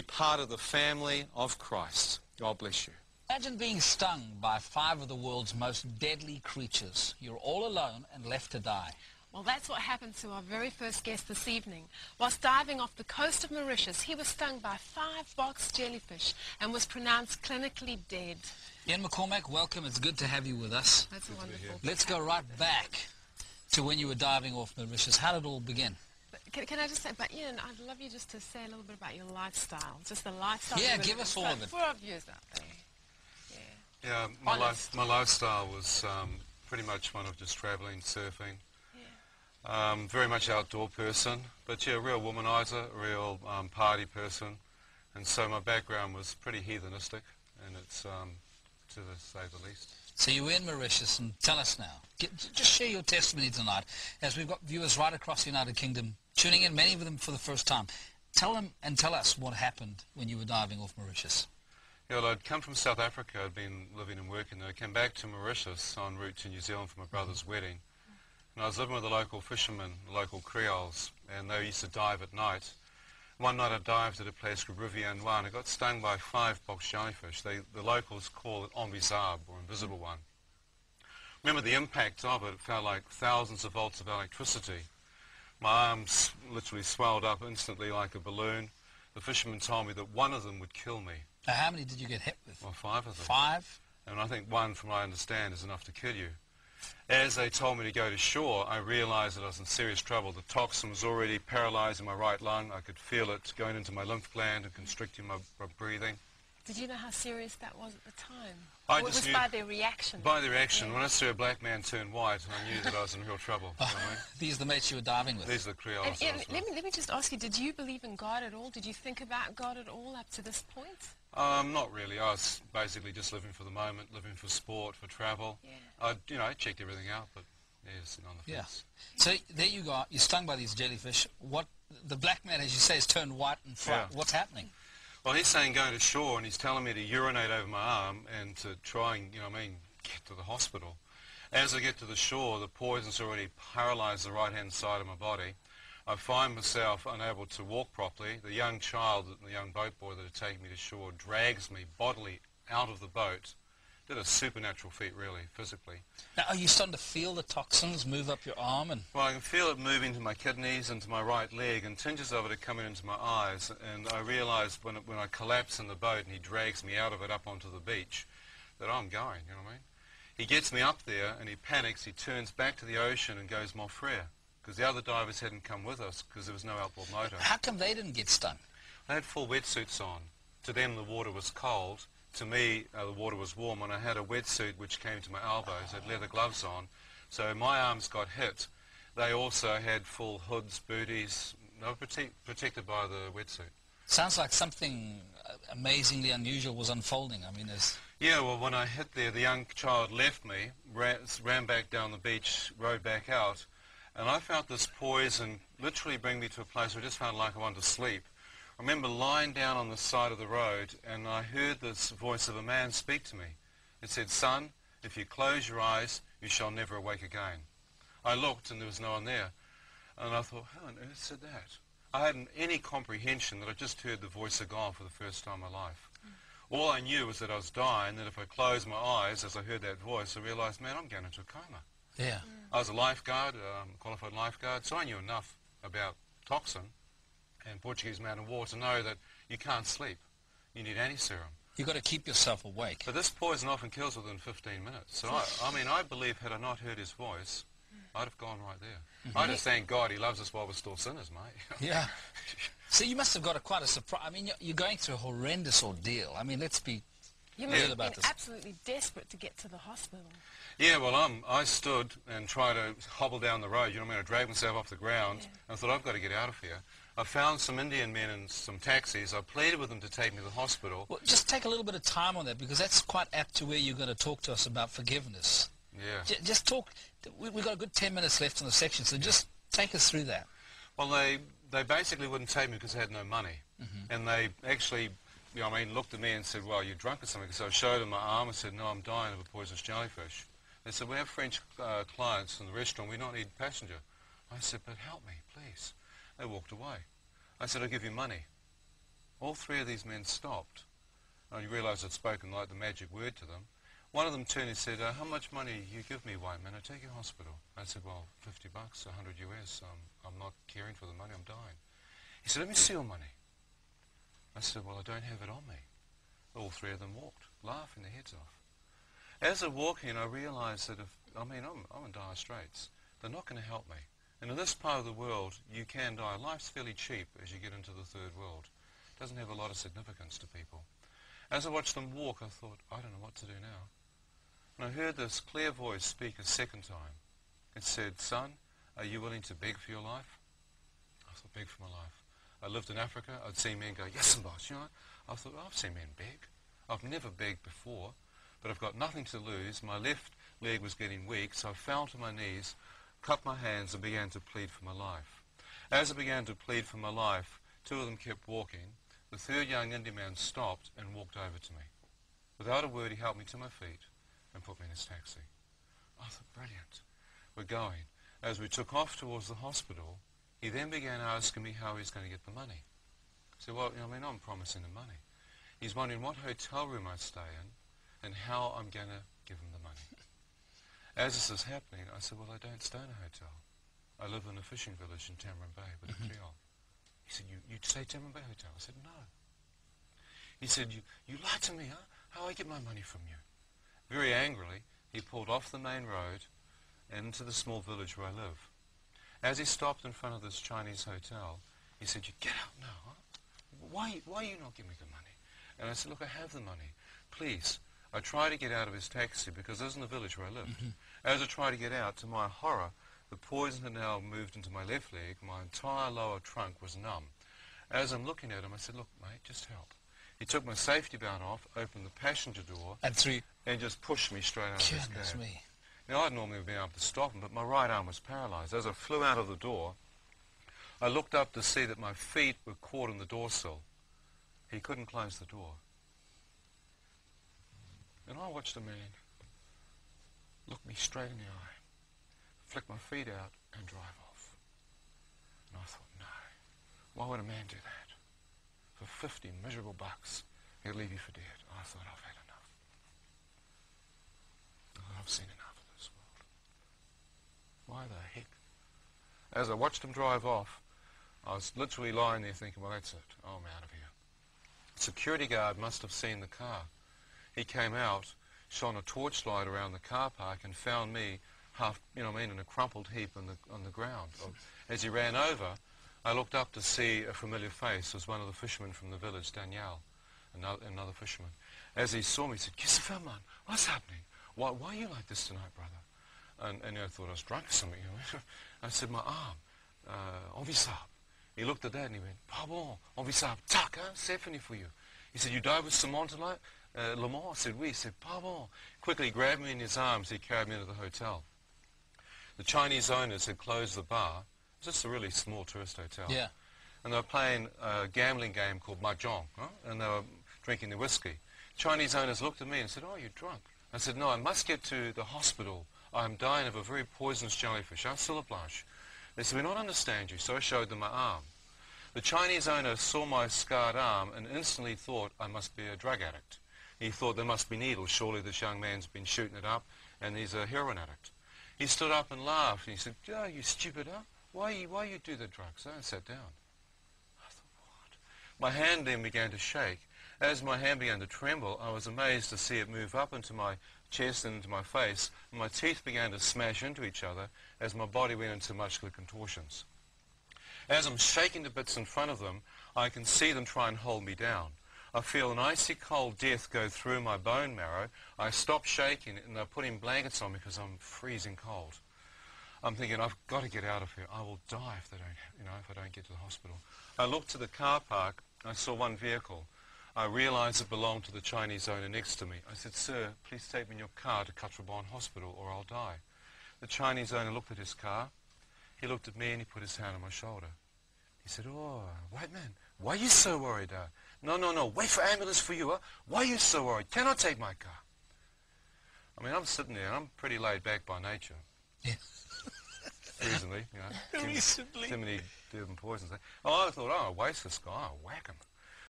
part of the family of Christ. God bless you. Imagine being stung by 5 of the world's most deadly creatures. You're all alone and left to die. Well, that's what happened to our very first guest this evening. Whilst diving off the coast of Mauritius, he was stung by 5 box jellyfish and was pronounced clinically dead. Ian McCormack, welcome. It's good to have you with us. That's wonderful. Let's go right back to when you were diving off Mauritius. How did it all begin? Can I just say, but Ian, I'd love you just to say a little bit about your lifestyle, just the lifestyle. Yeah, give us all of it. For our viewers out there. Yeah, my lifestyle was pretty much one of just travelling, surfing. Yeah. Very much outdoor person, but yeah, real womanizer, real party person, and so my background was pretty heathenistic, and it's to say the least. So you were in Mauritius, and tell us now. Just share your testimony tonight, as we've got viewers right across the United Kingdom tuning in, many of them for the first time. Tell them and tell us what happened when you were diving off Mauritius. Yeah, well, I'd come from South Africa. I'd been living and working there. I came back to Mauritius en route to New Zealand for my brother's wedding. And I was living with the local fishermen, the local Creoles, and they used to dive at night. One night I dived at a place called Rivière Noire, and I got stung by 5 box jellyfish. The locals call it invisible, or invisible one. Remember the impact of it. It felt like thousands of volts of electricity. My arms literally swelled up instantly like a balloon. The fishermen told me that one of them would kill me. Now, how many did you get hit with? Well, 5 of them. 5? And I think one, from what I understand, is enough to kill you. As they told me to go to shore, I realized that I was in serious trouble. The toxin was already paralyzing my right lung. I could feel it going into my lymph gland and constricting my breathing. Did you know how serious that was at the time? I Or it just was knew by their reaction? By the reaction. When I saw a black man turn white, I knew that I was in real trouble. You know what I mean? These are the mates you were diving with? These are the Creoles. And, Ian, let me just ask you, did you believe in God at all? Did you think about God at all up to this point? Not really. I was basically just living for the moment, living for sport, for travel. Yeah. I checked everything out, but sitting on the fence. So there you go. You're stung by these jellyfish. The black man, as you say, has turned white and frightened. Yeah. What's happening? Well, he's saying go to shore, and he's telling me to urinate over my arm and to try and, get to the hospital. As I get to the shore, the poison's already paralyzed the right-hand side of my body. I find myself unable to walk properly. The young child, the young boat boy that had taken me to shore, drags me bodily out of the boat. Did a supernatural feat, really, physically. Now, are you starting to feel the toxins move up your arm? Well, I can feel it moving to my kidneys and to my right leg, and tinges of it are coming into my eyes. And I realise when I collapse in the boat and he drags me out of it up onto the beach, that I'm going, you know what I mean? He gets me up there and he panics, he turns back to the ocean and goes mon frere, because the other divers hadn't come with us because there was no outboard motor. How come they didn't get stung? They had full wetsuits on. To them the water was cold. To me, the water was warm, and I had a wetsuit which came to my elbows, had leather gloves on. So my arms got hit. They also had full hoods, booties. They were protected by the wetsuit. Sounds like something amazingly unusual was unfolding. I mean, there's... Yeah, well, when I hit there, the young child left me, ran back down the beach, rowed back out, and I felt this poison literally bring me to a place where I just felt like I wanted to sleep. I remember lying down on the side of the road, and I heard this voice of a man speak to me. It said, "Son, if you close your eyes, you shall never awake again." I looked, and there was no one there. And I thought, who on earth said that? I hadn't any comprehension that I just heard the voice of God for the first time in my life. All I knew was that I was dying, that if I closed my eyes as I heard that voice, I realized, man, I'm going into a coma. Yeah. I was a lifeguard, qualified lifeguard, so I knew enough about toxin and Portuguese Mountain War to know that you can't sleep. You need anti-serum. You've got to keep yourself awake. But this poison often kills within 15 minutes. So I believe had I not heard his voice, I'd have gone right there. I just thank God he loves us while we're still sinners, mate. Yeah. So you must have got quite a surprise. I mean, you're going through a horrendous ordeal. I mean, let's be You real must about have this. been absolutely desperate to get to the hospital. Yeah, well, I stood and tried to hobble down the road. You know what I mean? I dragged myself off the ground, and I thought, I've got to get out of here. I found some Indian men in some taxis. I pleaded with them to take me to the hospital. Well, just take a little bit of time on that, because that's quite apt to where you're going to talk to us about forgiveness. Yeah. Just talk. We've got a good 10 minutes left in the section, so just take us through that. Well, they basically wouldn't take me because they had no money. And they actually, looked at me and said, well, you're drunk or something. So I showed them my arm and said, no, I'm dying of a poisonous jellyfish. They said, we have French clients in the restaurant. We don't need passenger. I said, but help me, please. They walked away. I said, I'll give you money. All three of these men stopped. And you realise I'd spoken like the magic word to them. One of them turned and said, how much money you give me, white man? I take you to hospital. I said, well, $50, 100 US. I'm not caring for the money, I'm dying. He said, let me see your money. I said, well, I don't have it on me. All three of them walked, laughing their heads off. As they're walking, I realised that I'm in dire straits. They're not going to help me. And in this part of the world, you can die. Life's fairly cheap as you get into the third world. It doesn't have a lot of significance to people. As I watched them walk, I thought, I don't know what to do now. And I heard this clear voice speak a second time. It said, son, are you willing to beg for your life? I thought, beg for my life. I lived in Africa. I'd seen men go, yes, boss, you know. I thought, I've seen men beg. I've never begged before, but I've got nothing to lose. My left leg was getting weak, so I fell to my knees, cupped my hands, and began to plead for my life. As I began to plead for my life, two of them kept walking. The third young Indian man stopped and walked over to me. Without a word, he helped me to my feet and put me in his taxi. I thought, brilliant. We're going. As we took off towards the hospital, he then began asking me how he's going to get the money. I said, well, I'm promising him money. He's wondering what hotel room I stay in and how I'm going to give him the money. As this is happening, I said, well, I don't stay in a hotel. I live in a fishing village in Tamarin Bay with a Creole. He said, you stay Tamarin Bay Hotel? I said, no. He said, you lied to me, huh? How do I get my money from you? Very angrily, he pulled off the main road and into the small village where I live. As he stopped in front of this Chinese hotel, he said, you get out now, huh? Why are you not giving me the money? And I said, look, I have the money. Please. I tried to get out of his taxi because this is in the village where I lived. As I tried to get out, to my horror, the poison had now moved into my left leg. My entire lower trunk was numb. As I'm looking at him, I said, look, mate, just help. He took my safety belt off, opened the passenger door, and just pushed me straight out of his cab. Me. Now, I'd normally have been able to stop him, but my right arm was paralyzed. As I flew out of the door, I looked up to see that my feet were caught in the door sill. He couldn't close the door. And I watched a man look me straight in the eye, flick my feet out, and drive off. And I thought, no, why would a man do that? For 50 miserable bucks, he'll leave you for dead. I thought, I've had enough. I've seen enough of this world. Why the heck? As I watched him drive off, I was literally lying there thinking, well, that's it. Oh, I'm out of here. The security guard must have seen the car. He came out, shone a torchlight around the car park, and found me half, in a crumpled heap on the ground. As he ran over, I looked up to see a familiar face. It was one of the fishermen from the village, Danielle, another fisherman. As he saw me, he said, Christopher, man, what's happening? Why are you like this tonight, brother? And I thought I was drunk or something. I said, my arm, envisable. He looked at that and he went, pardon, envisable, tac, hein, Stephanie for you. He said, you died with Simon tonight? Le Mans? I said, oui. He said, pardon. Quickly grabbed me in his arms. He carried me into the hotel. The Chinese owners had closed the bar. It was just a really small tourist hotel. Yeah. And they were playing a gambling game called Mahjong, huh? And they were drinking their whiskey. Chinese owners looked at me and said, oh, you're drunk. I said, no, I must get to the hospital. I'm dying of a very poisonous jellyfish. I'm still obliged. They said, we don't understand you. So I showed them my arm. The Chinese owner saw my scarred arm and instantly thought I must be a drug addict. He thought there must be needles. Surely this young man's been shooting it up and he's a heroin addict. He stood up and laughed and he said, oh, you stupid, huh? Why you do the drugs? I sat down. I thought, what? My hand then began to shake. As my hand began to tremble, I was amazed to see it move up into my chest and into my face, and my teeth began to smash into each other as my body went into muscular contortions. As I'm shaking to bits in front of them, I can see them try and hold me down. I feel an icy cold death go through my bone marrow. I stop shaking and they're putting blankets on me because I'm freezing cold. I'm thinking, I've got to get out of here. I will die if I don't get to the hospital. I looked to the car park. I saw one vehicle. I realized it belonged to the Chinese owner next to me. I said, sir, please take me in your car to Katrabon Hospital or I'll die. The Chinese owner looked at his car. He looked at me and he put his hand on my shoulder. He said, oh, white man, why are you so worried? No, wait for ambulance for you. Why are you so worried? Can I take my car? I mean, I'm sitting there and I'm pretty laid back by nature. Yeah. Reasonably, Too many Durban poisons. Oh, I thought, I'll waste this guy. I'll whack him.